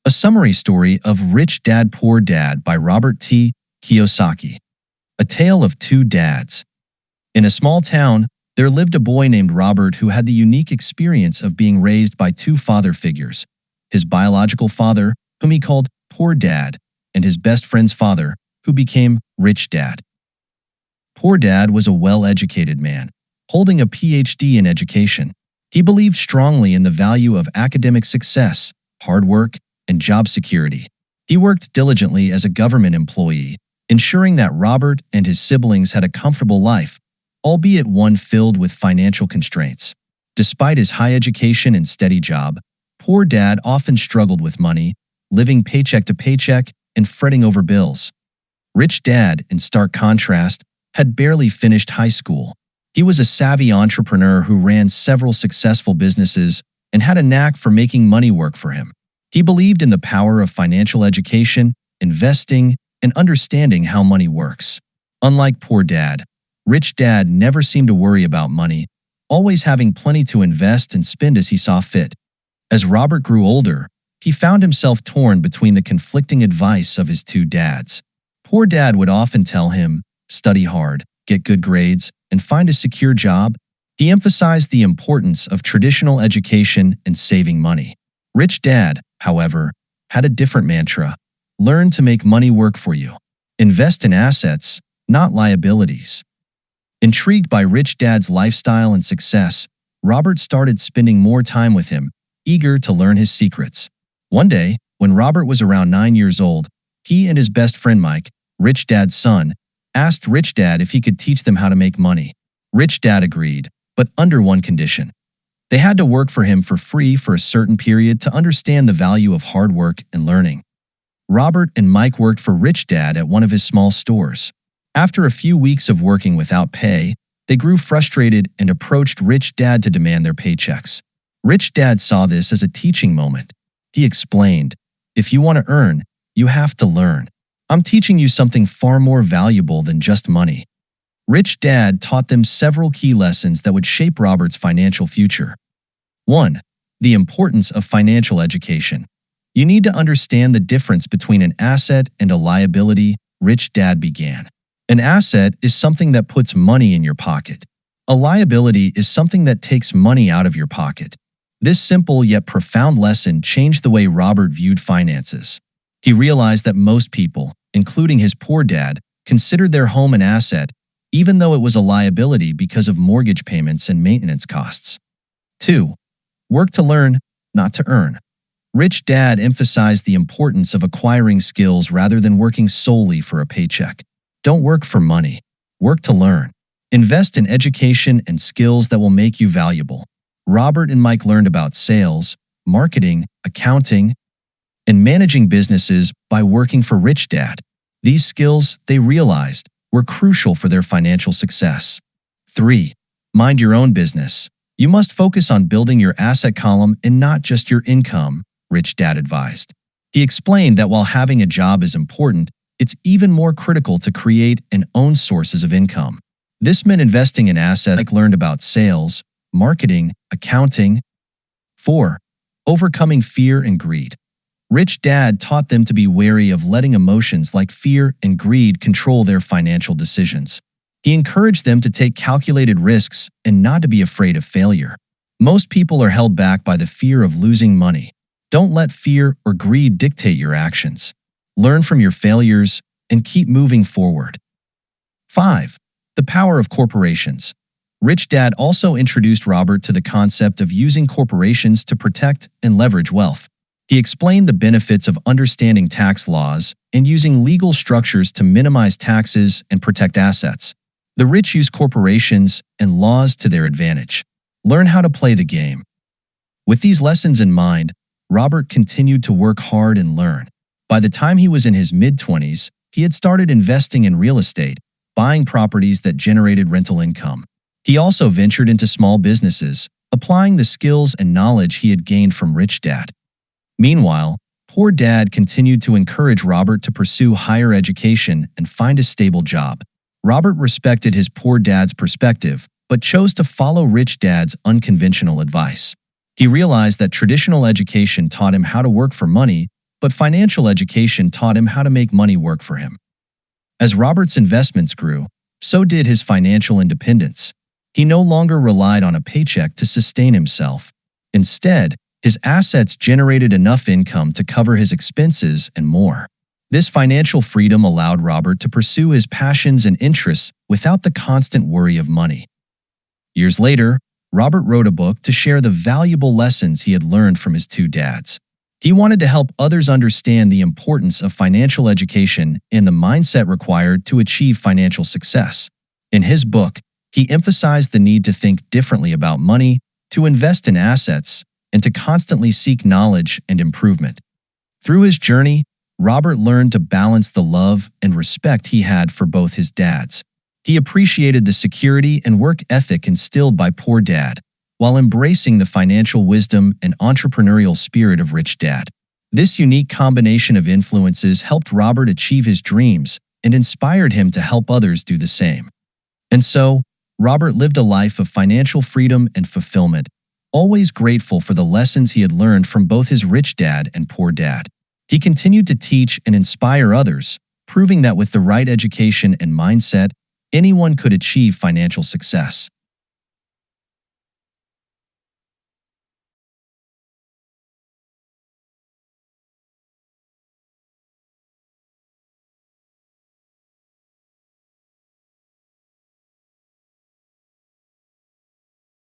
A summary story of Rich Dad Poor Dad by Robert Kiyosaki. A tale of two dads. In a small town, there lived a boy named Robert who had the unique experience of being raised by two father figures: his biological father, whom he called Poor Dad, and his best friend's father, who became Rich Dad. Poor Dad was a well-educated man, holding a PhD in education. He believed strongly in the value of academic success, hard work, and job security. He worked diligently as a government employee, ensuring that Robert and his siblings had a comfortable life, albeit one filled with financial constraints. Despite his high education and steady job, Poor Dad often struggled with money, living paycheck to paycheck and fretting over bills. Rich Dad, in stark contrast, had barely finished high school. He was a savvy entrepreneur who ran several successful businesses and had a knack for making money work for him. He believed in the power of financial education, investing, and understanding how money works. Unlike Poor Dad, Rich Dad never seemed to worry about money, always having plenty to invest and spend as he saw fit. As Robert grew older, he found himself torn between the conflicting advice of his two dads. Poor Dad would often tell him, "Study hard, get good grades, and find a secure job." He emphasized the importance of traditional education and saving money. Rich Dad, however, had a different mantra: learn to make money work for you. Invest in assets, not liabilities. Intrigued by Rich Dad's lifestyle and success, Robert started spending more time with him, eager to learn his secrets. One day, when Robert was around 9 years old, he and his best friend Mike, Rich Dad's son, asked Rich Dad if he could teach them how to make money. Rich Dad agreed, but under one condition. They had to work for him for free for a certain period to understand the value of hard work and learning. Robert and Mike worked for Rich Dad at one of his small stores. After a few weeks of working without pay, they grew frustrated and approached Rich Dad to demand their paychecks. Rich Dad saw this as a teaching moment. He explained, "If you want to earn, you have to learn. I'm teaching you something far more valuable than just money." Rich Dad taught them several key lessons that would shape Robert's financial future. 1. The importance of financial education. You need to understand the difference between an asset and a liability, Rich Dad began. An asset is something that puts money in your pocket. A liability is something that takes money out of your pocket. This simple yet profound lesson changed the way Robert viewed finances. He realized that most people, including his poor dad, considered their home an asset, even though it was a liability because of mortgage payments and maintenance costs. 2. Work to learn, not to earn. Rich Dad emphasized the importance of acquiring skills rather than working solely for a paycheck. Don't work for money. Work to learn. Invest in education and skills that will make you valuable. Robert and Mike learned about sales, marketing, accounting, and managing businesses by working for Rich Dad. These skills, they realized, were crucial for their financial success. 3. Mind your own business. You must focus on building your asset column and not just your income, Rich Dad advised. He explained that while having a job is important, it's even more critical to create and own sources of income. This meant investing in assets like learned about sales, marketing, accounting. 4. Overcoming fear and greed. Rich Dad taught them to be wary of letting emotions like fear and greed control their financial decisions. He encouraged them to take calculated risks and not to be afraid of failure. Most people are held back by the fear of losing money. Don't let fear or greed dictate your actions. Learn from your failures and keep moving forward. 5. The power of corporations. Rich Dad also introduced Robert to the concept of using corporations to protect and leverage wealth. He explained the benefits of understanding tax laws and using legal structures to minimize taxes and protect assets. The rich use corporations and laws to their advantage. Learn how to play the game. With these lessons in mind, Robert continued to work hard and learn. By the time he was in his mid-20s, he had started investing in real estate, buying properties that generated rental income. He also ventured into small businesses, applying the skills and knowledge he had gained from Rich Dad. Meanwhile, Poor Dad continued to encourage Robert to pursue higher education and find a stable job. Robert respected his poor dad's perspective, but chose to follow Rich Dad's unconventional advice. He realized that traditional education taught him how to work for money, but financial education taught him how to make money work for him. As Robert's investments grew, so did his financial independence. He no longer relied on a paycheck to sustain himself. Instead, his assets generated enough income to cover his expenses and more. This financial freedom allowed Robert to pursue his passions and interests without the constant worry of money. Years later, Robert wrote a book to share the valuable lessons he had learned from his two dads. He wanted to help others understand the importance of financial education and the mindset required to achieve financial success. In his book, he emphasized the need to think differently about money, to invest in assets, and to constantly seek knowledge and improvement. Through his journey, Robert learned to balance the love and respect he had for both his dads. He appreciated the security and work ethic instilled by Poor Dad, while embracing the financial wisdom and entrepreneurial spirit of Rich Dad. This unique combination of influences helped Robert achieve his dreams and inspired him to help others do the same. And so, Robert lived a life of financial freedom and fulfillment, always grateful for the lessons he had learned from both his rich dad and poor dad. He continued to teach and inspire others, proving that with the right education and mindset, anyone could achieve financial success.